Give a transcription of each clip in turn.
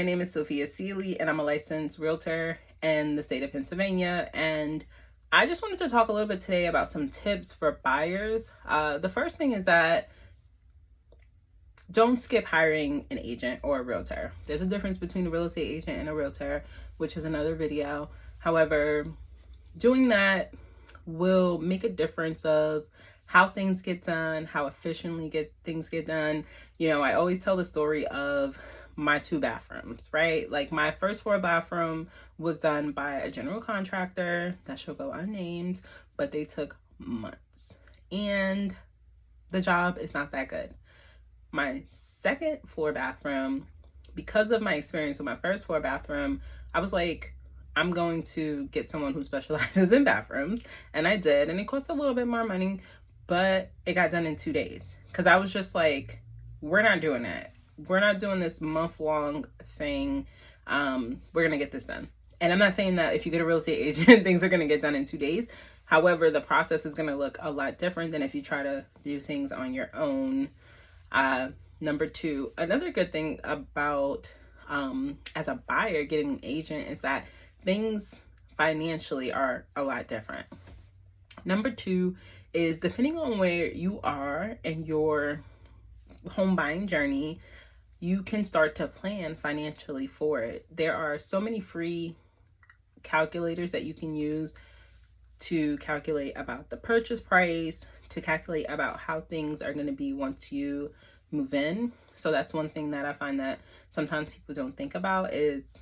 My name is Sophia Sealy, and I'm a licensed realtor in the state of Pennsylvania. And I just wanted to talk a little bit today about some tips for buyers. The first thing is that don't skip hiring an agent or a realtor. There's a difference between a real estate agent and a realtor, which is another video. However, doing that will make a difference of how things get done, how efficiently things get done. I always tell the story of my 2 bathrooms, right? Like my first floor bathroom was done by a general contractor that shall go unnamed, but they took months and the job is not that good. My second floor bathroom, because of my experience with my first floor bathroom, I was like, I'm going to get someone who specializes in bathrooms. And I did. And it cost a little bit more money, but it got done in 2 days. Because I was just like, we're not doing that. We're not doing this month-long thing. We're going to get this done. And I'm not saying that if you get a real estate agent, things are going to get done in 2 days. However, the process is going to look a lot different than if you try to do things on your own. Number 2, another good thing about as a buyer getting an agent is that things financially are a lot different. Number 2 is depending on where you are in your home buying journey, you can start to plan financially for it. There are so many free calculators that you can use to calculate about the purchase price, to calculate about how things are going to be once you move in. So that's one thing that I find that sometimes people don't think about is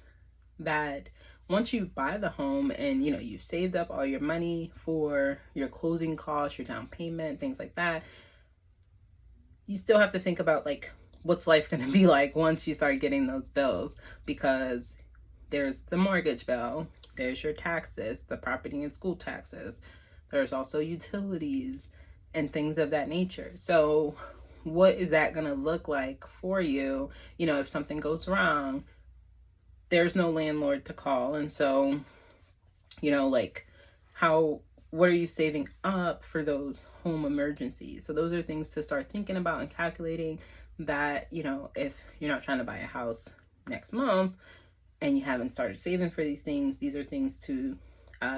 that once you buy the home and you've saved up all your money for your closing costs, your down payment, things like that, you still have to think about like what's life going to be like once you start getting those bills, because there's the mortgage bill, there's your taxes, the property and school taxes, there's also utilities and things of that nature. So what is that going to look like for you? If something goes wrong, there's no landlord to call. And so, what are you saving up for those home emergencies? So those are things to start thinking about and calculating that, if you're not trying to buy a house next month and you haven't started saving for these are things to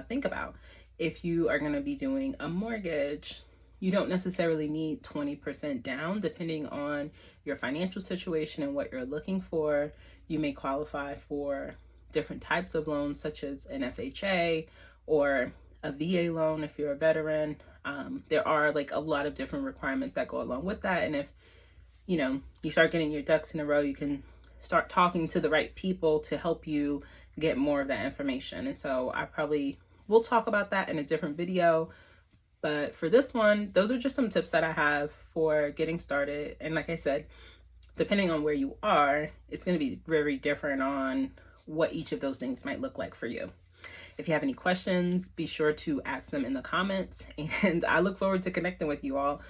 think about. If you are going to be doing a mortgage, you don't necessarily need 20% down. Depending on your financial situation and what you're looking for, you may qualify for different types of loans, such as an FHA or a VA loan if you're a veteran. There are like a lot of different requirements that go along with that. And if you start getting your ducks in a row, you can start talking to the right people to help you get more of that information. And so I probably will talk about that in a different video. But for this one, those are just some tips that I have for getting started. And like I said, depending on where you are, it's going to be very different on what each of those things might look like for you. If you have any questions, be sure to ask them in the comments. And I look forward to connecting with you all.